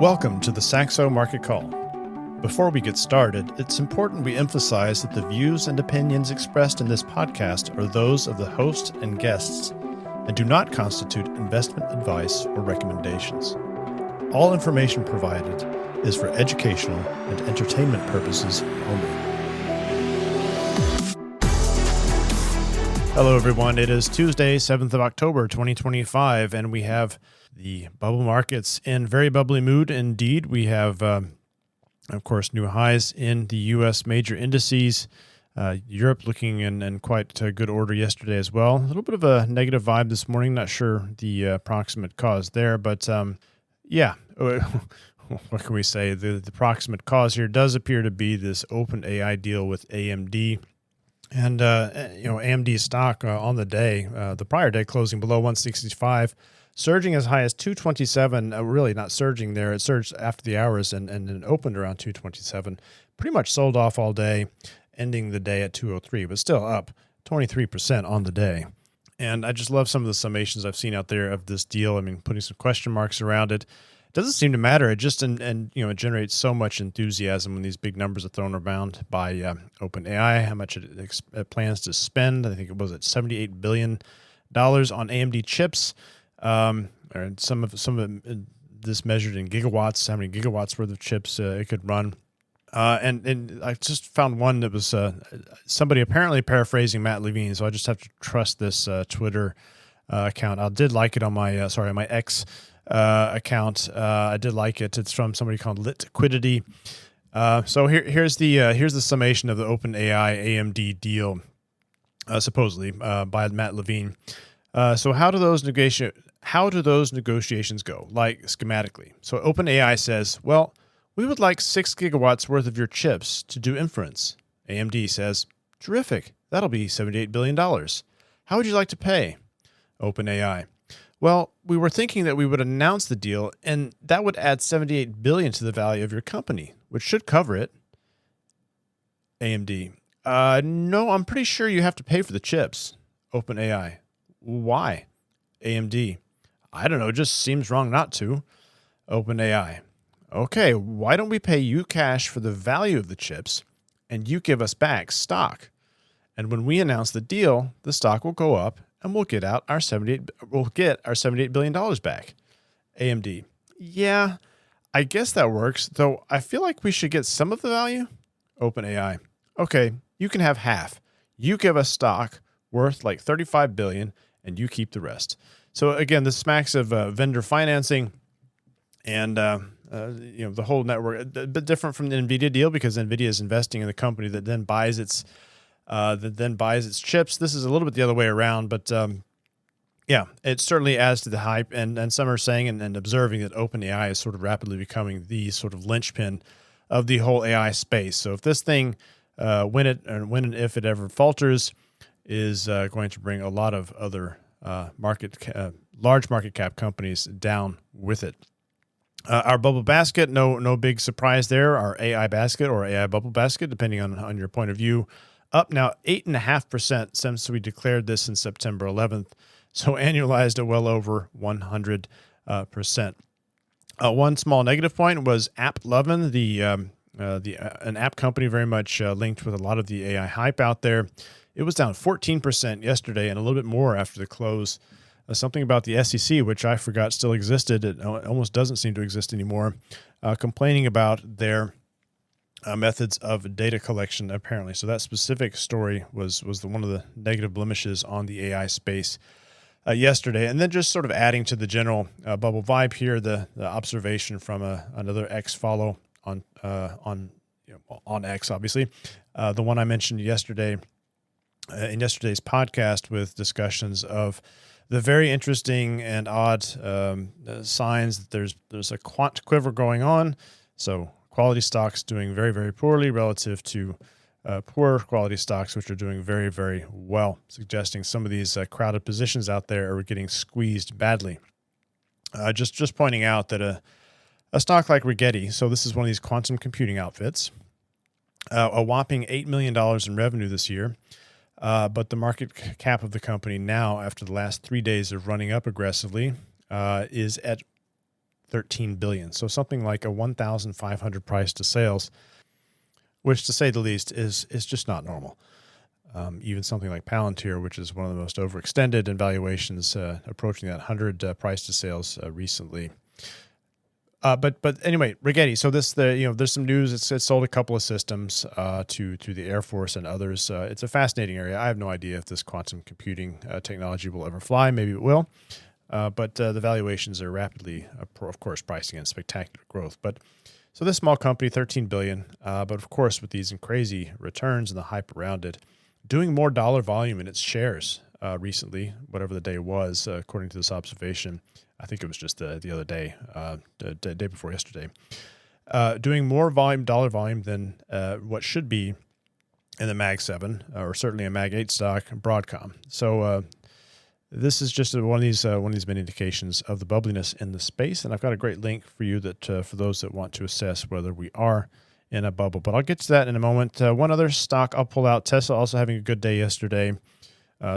Welcome to the Saxo Market Call. Before we get started, it's important we emphasize that the views and opinions expressed in this podcast are those of the host and guests and do not constitute investment advice or recommendations. All information provided is for educational and entertainment purposes only. Hello, everyone. It is Tuesday, 7th of October, 2025, and we have the bubble markets in very bubbly mood indeed. We have, of course, new highs in the U.S. major indices. Europe looking in quite good order yesterday as well. A little bit of a negative vibe this morning. Not sure the approximate cause there, but yeah, what can we say? The proximate cause here does appear to be this OpenAI deal with AMD. And, AMD stock on the day, the prior day closing below 165, surging as high as 227, really not surging there. It surged after the hours and then opened around 227. Pretty much sold off all day, ending the day at 203, but still up 23% on the day. And I just love some of the summations I've seen out there of this deal. I mean, putting some question marks around it. It doesn't seem to matter. It just it generates so much enthusiasm when these big numbers are thrown around by OpenAI. How much it plans to spend? I think it was at $78 billion on AMD chips. Or some of this measured in gigawatts. How many gigawatts worth of chips it could run? And I just found one that was somebody apparently paraphrasing Matt Levine. So I just have to trust this Twitter account. I did like it on my my X account. I did like it. It's from somebody called Liquidity. So here's the summation of the OpenAI AMD deal, supposedly by Matt Levine. So how do those negotiations go? Like schematically. So OpenAI says, well, we would like 6 gigawatts worth of your chips to do inference. AMD says, terrific. That'll be $78 billion. How would you like to pay? OpenAI. Well, we were thinking that we would announce the deal, and that would add $78 billion to the value of your company, which should cover it. AMD. No, I'm pretty sure you have to pay for the chips. OpenAI. Why? AMD. I don't know. It just seems wrong not to. OpenAI. Okay, why don't we pay you cash for the value of the chips, and you give us back stock? And when we announce the deal, the stock will go up, and we'll get our $78 billion back. AMD. Yeah, I guess that works, though I feel like we should get some of the value. OpenAI. Okay, you can have half. You give us stock worth like $35 billion, and you keep the rest. So again, this smacks of vendor financing, and the whole network. A bit different from the NVIDIA deal because NVIDIA is investing in the company that then buys its chips. This is a little bit the other way around, but it certainly adds to the hype. And some are saying and observing that OpenAI is sort of rapidly becoming the sort of linchpin of the whole AI space. So if this thing, when and if it ever falters, is going to bring a lot of other large market cap companies down with it. Our bubble basket, no big surprise there. Our AI basket or AI bubble basket, depending on your point of view, up now 8.5% since we declared this in September 11th. So annualized at well over 100%. One small negative point was AppLovin, an app company very much linked with a lot of the AI hype out there. It was down 14% yesterday and a little bit more after the close. Something about the SEC, which I forgot still existed. It almost doesn't seem to exist anymore. Complaining about their methods of data collection, apparently. So that specific story was one of the negative blemishes on the AI space yesterday. And then just sort of adding to the general bubble vibe here, the observation from another X follow on X, obviously. The one I mentioned yesterday in yesterday's podcast with discussions of the very interesting and odd signs that there's a quant quiver going on. So quality stocks doing very, very poorly relative to poor quality stocks, which are doing very, very well, suggesting some of these crowded positions out there are getting squeezed badly. Just pointing out that a stock like Rigetti, so this is one of these quantum computing outfits, a whopping $8 million in revenue this year. But the market cap of the company now, after the last 3 days of running up aggressively, is at $13 billion. So something like a 1,500 price to sales, which to say the least is just not normal. Even something like Palantir, which is one of the most overextended in valuations, approaching that 100 price to sales recently. But anyway, Rigetti. So there's some news. It's sold a couple of systems to the Air Force and others. It's a fascinating area. I have no idea if this quantum computing technology will ever fly. Maybe it will. But the valuations are rapidly, of course, pricing in spectacular growth. But so this small company, $13 billion. But of course, with these crazy returns and the hype around it, doing more dollar volume in its shares recently, whatever the day was, according to this observation. I think it was just the other day, the day before yesterday, doing more dollar volume than what should be in the Mag 7 or certainly a Mag 8 stock, Broadcom. So this is just one of these many indications of the bubbliness in the space, and I've got a great link for you that for those that want to assess whether we are in a bubble. But I'll get to that in a moment. One other stock I'll pull out: Tesla, also having a good day yesterday.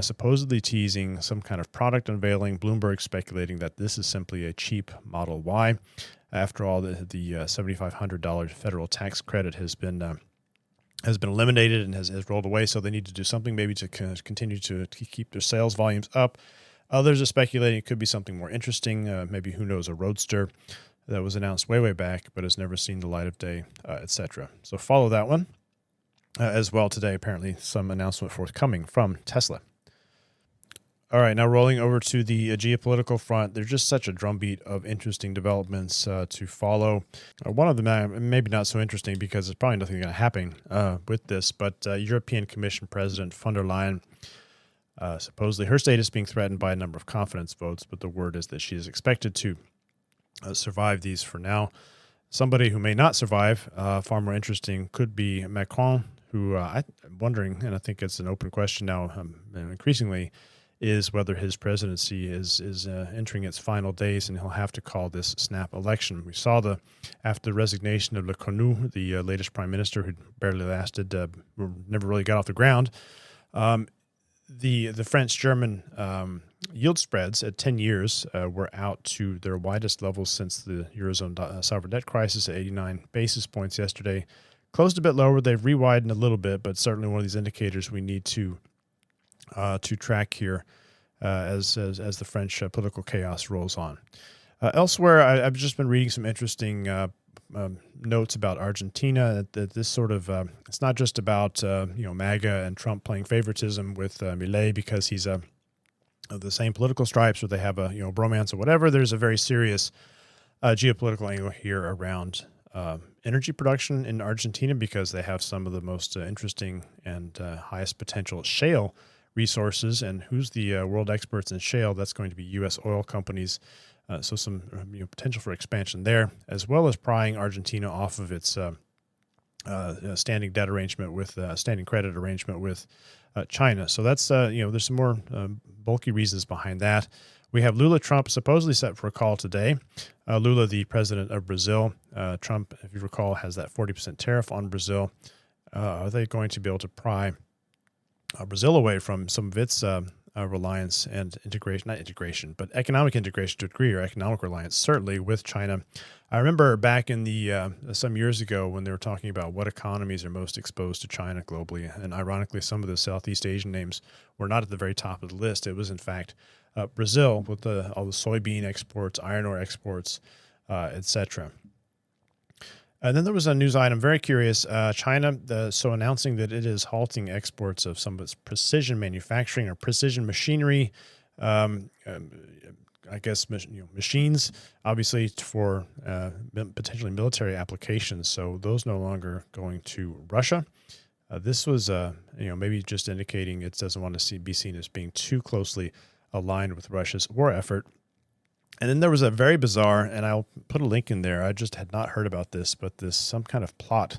Supposedly teasing some kind of product unveiling. Bloomberg speculating that this is simply a cheap Model Y. After all, the $7,500 federal tax credit has been eliminated and has rolled away, so they need to do something maybe to continue to keep their sales volumes up. Others are speculating it could be something more interesting, maybe, who knows, a Roadster that was announced way back but has never seen the light of day, etc. So follow that one as well today. Apparently some announcement forthcoming from Tesla. All right, now rolling over to the geopolitical front, there's just such a drumbeat of interesting developments to follow. One of them maybe not so interesting because there's probably nothing going to happen with this, but European Commission President von der Leyen, supposedly her state is being threatened by a number of confidence votes, but the word is that she is expected to survive these for now. Somebody who may not survive, far more interesting, could be Macron, who I'm wondering, and I think it's an open question now increasingly, is whether his presidency is entering its final days and he'll have to call this snap election. We saw after the resignation of Le Cornu, the latest prime minister who barely lasted, never really got off the ground, the French-German yield spreads at 10 years were out to their widest levels since the Eurozone sovereign debt crisis at 89 basis points yesterday. Closed a bit lower. They've re-widened a little bit, but certainly one of these indicators we need to track here as the French political chaos rolls on. Elsewhere, I've just been reading some interesting notes about Argentina. That this sort of it's not just about MAGA and Trump playing favoritism with Milei because he's of the same political stripes, or they have a bromance or whatever. There's a very serious geopolitical angle here around energy production in Argentina because they have some of the most interesting and highest potential shale resources. And who's the world experts in shale? That's going to be U.S. oil companies. So some potential for expansion there, as well as prying Argentina off of its standing debt arrangement with standing credit arrangement with China. So that's there's some more bulky reasons behind that. We have Lula Trump supposedly set for a call today. Lula, the president of Brazil. Trump, if you recall, has that 40% tariff on Brazil. Are they going to be able to pry Brazil away from some of its reliance and integration, not integration, but economic integration to a degree, or economic reliance, certainly, with China? I remember back in the some years ago when they were talking about what economies are most exposed to China globally, and ironically, some of the Southeast Asian names were not at the very top of the list. It was, in fact, Brazil with all the soybean exports, iron ore exports, etc. And then there was a news item, very curious. China, announcing that it is halting exports of some of its precision manufacturing or precision machinery, I guess, machines, obviously for potentially military applications. So those no longer going to Russia. This was, maybe just indicating it doesn't want to be seen as being too closely aligned with Russia's war effort. And then there was a very bizarre, and I'll put a link in there. I just had not heard about this, but some kind of plot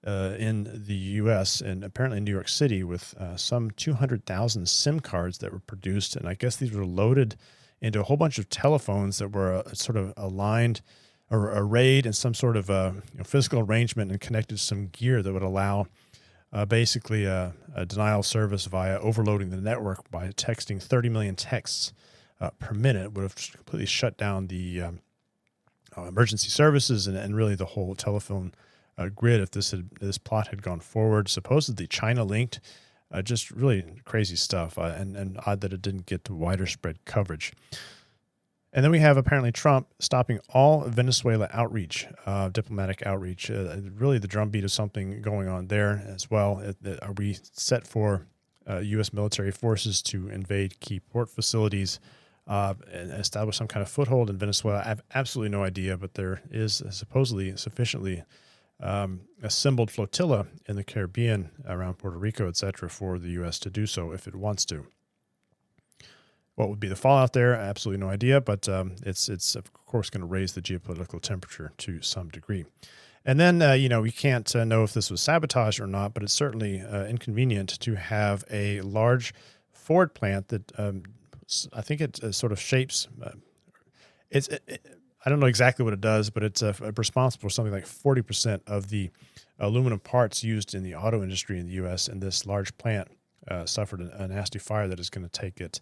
in the U.S. and apparently in New York City with some 200,000 SIM cards that were produced. And I guess these were loaded into a whole bunch of telephones that were sort of aligned or arrayed in some sort of physical arrangement and connected to some gear that would allow basically a denial of service via overloading the network by texting 30 million texts per minute. Would have completely shut down the emergency services and really the whole telephone grid if this plot had gone forward. Supposedly China linked, just really crazy stuff, and odd that it didn't get to wider spread coverage. And then we have apparently Trump stopping all Venezuela outreach, diplomatic outreach. Really the drumbeat of something going on there as well. Are we set for U.S. military forces to invade key port facilities and establish some kind of foothold in Venezuela? I have absolutely no idea, but there is supposedly sufficiently assembled flotilla in the Caribbean around Puerto Rico, etc., for the U.S. to do so if it wants to. What would be the fallout there? Absolutely no idea, but it's of course going to raise the geopolitical temperature to some degree. And then, we can't know if this was sabotage or not, but it's certainly inconvenient to have a large Ford plant that I think it sort of shapes. I don't know exactly what it does, but it's responsible for something like 40% of the aluminum parts used in the auto industry in the U.S. And this large plant suffered a nasty fire that is going to take its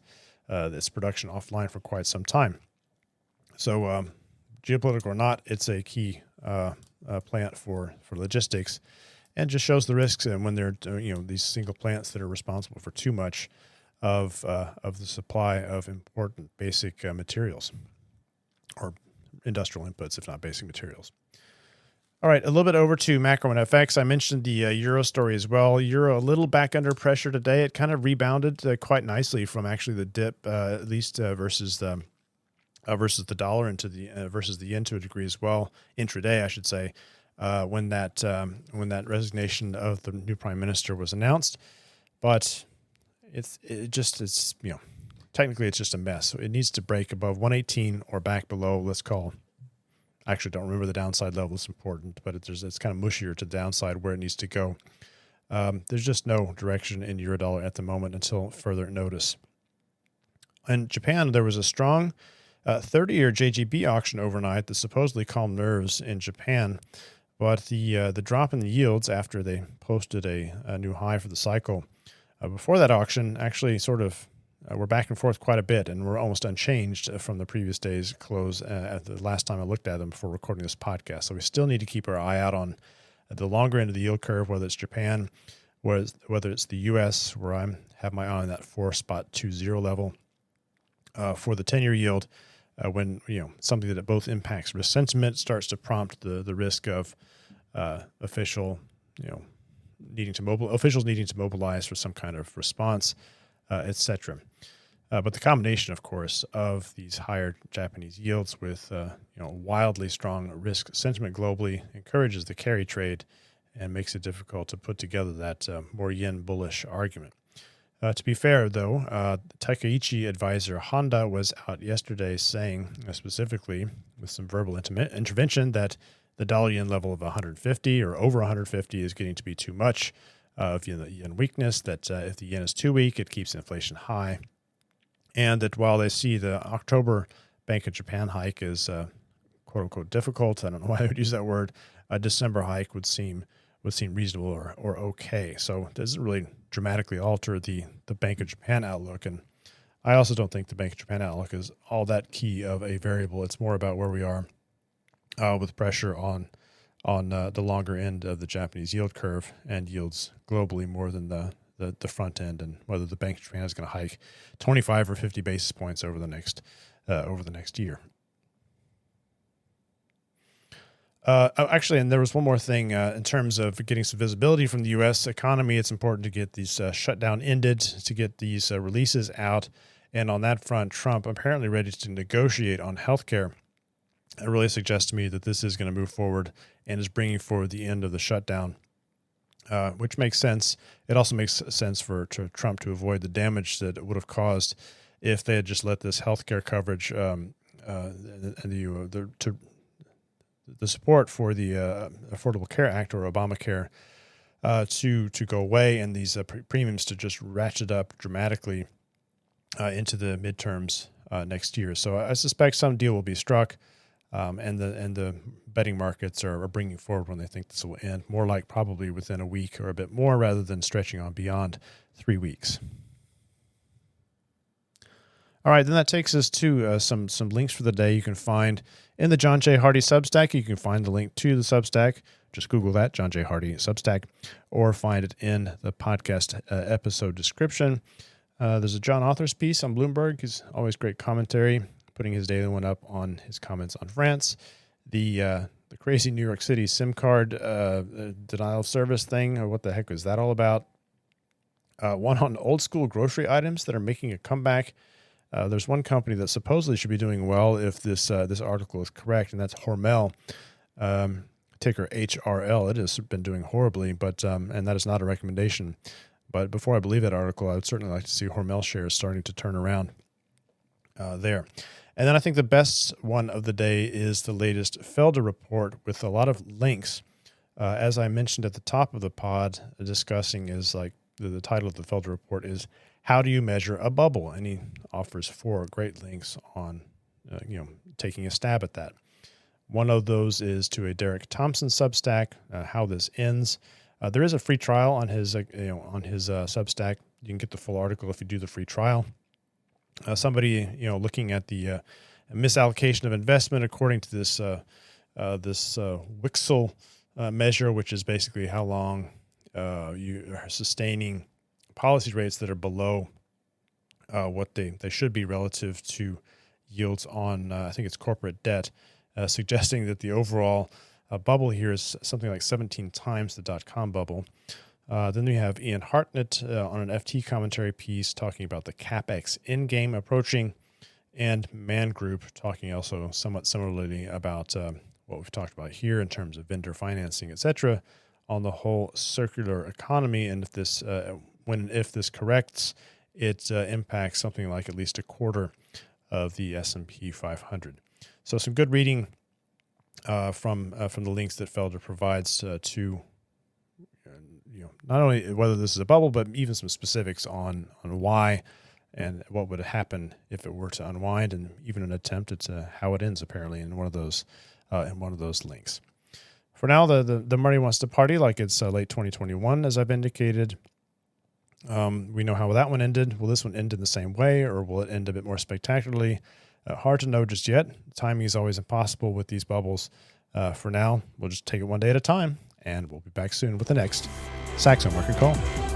production offline for quite some time. So, geopolitical or not, it's a key plant for logistics, and just shows the risks. And when they're these single plants that are responsible for too much of the supply of important basic materials or industrial inputs, if not basic materials. All right, a little bit over to macro and FX. I mentioned the euro story as well. Euro a little back under pressure today. It kind of rebounded quite nicely from actually the dip, at least versus the dollar and versus the yen to a degree as well. Intraday, I should say, when that resignation of the new prime minister was announced. But it's technically it's just a mess. So it needs to break above 118 or back below. Let's call. I actually don't remember the downside level. It's important, but it's kind of mushier to the downside where it needs to go. There's just no direction in euro-dollar at the moment until further notice. In Japan, there was a strong 30-year JGB auction overnight that supposedly calmed nerves in Japan, but the drop in the yields after they posted a new high for the cycle before that auction actually sort of we're back and forth quite a bit, and we're almost unchanged from the previous day's close at the last time I looked at them before recording this podcast. So we still need to keep our eye out on the longer end of the yield curve, whether it's Japan, whether it's the U.S., where I have my eye on that 4.20 level for the 10-year yield. When something that both impacts risk sentiment starts to prompt the risk of officials needing to mobilize for some kind of response, etc. But the combination, of course, of these higher Japanese yields with wildly strong risk sentiment globally encourages the carry trade and makes it difficult to put together that more yen bullish argument. To be fair, though, Takaichi advisor Honda was out yesterday saying specifically with some verbal intervention that the dollar-yen level of 150 or over 150 is getting to be too much of the yen weakness, that if the yen is too weak, it keeps inflation high, and that while they see the October Bank of Japan hike is quote-unquote difficult, I don't know why I would use that word, a December hike would seem reasonable or okay. So it doesn't really dramatically alter the Bank of Japan outlook. And I also don't think the Bank of Japan outlook is all that key of a variable. It's more about where we are with pressure on the longer end of the Japanese yield curve and yields globally more than the front end, and whether the Bank of Japan is going to hike 25 or 50 basis points over the next year. Actually, and there was one more thing in terms of getting some visibility from the U.S. economy. It's important to get these shutdown ended, to get these releases out. And on that front, Trump apparently ready to negotiate on healthcare. It really suggests to me that this is going to move forward and is bringing forward the end of the shutdown, which makes sense. It also makes sense for Trump to avoid the damage that it would have caused if they had just let this healthcare coverage and the support for the Affordable Care Act or Obamacare to go away, and these premiums to just ratchet up dramatically into the midterms next year. So I suspect some deal will be struck, and the betting markets are bringing forward when they think this will end, more like probably within a week or a bit more, rather than stretching on beyond 3 weeks. All right, then that takes us to some links for the day you can find in the John J. Hardy Substack. You can find the link to the Substack. Just Google that, John J. Hardy Substack, or find it in the podcast episode description. There's a John Authors piece on Bloomberg. He's always great commentary, putting his daily one up on his comments on France. The crazy New York City SIM card denial of service thing, or what the heck is that all about? One on old school grocery items that are making a comeback. There's one company that supposedly should be doing well if this article is correct, and that's Hormel, ticker HRL. It has been doing horribly, but and that is not a recommendation. But before I believe that article, I would certainly like to see Hormel shares starting to turn around there. And then I think the best one of the day is the latest Felder report with a lot of links. As I mentioned at the top of the pod, discussing is like the title of the Felder report is "How Do You Measure a Bubble?" And he offers 4 great links on, taking a stab at that. One of those is to a Derek Thompson Substack, how this ends. There is a free trial on his Substack. You can get the full article if you do the free trial. Somebody, looking at the misallocation of investment according to this Wixel measure, which is basically how long you are sustaining policy rates that are below what they should be relative to yields on, I think it's corporate debt, suggesting that the overall bubble here is something like 17 times the dot-com bubble. Then we have Ian Hartnett on an FT commentary piece talking about the capex endgame approaching, and Man Group talking also somewhat similarly about what we've talked about here in terms of vendor financing, etc., on the whole circular economy. And if this corrects, it impacts something like at least a quarter of the S&P 500. So some good reading from the links that Felder provides to not only whether this is a bubble, but even some specifics on why and what would happen if it were to unwind, and even an attempt at how it ends apparently in one of those links. For now, the money wants to party like it's late 2021, as I've indicated. We know how that one ended. Will this one end in the same way, or will it end a bit more spectacularly? Hard to know just yet. Timing is always impossible with these bubbles. For now, we'll just take it one day at a time, and we'll be back soon with the next Saxo Market Call.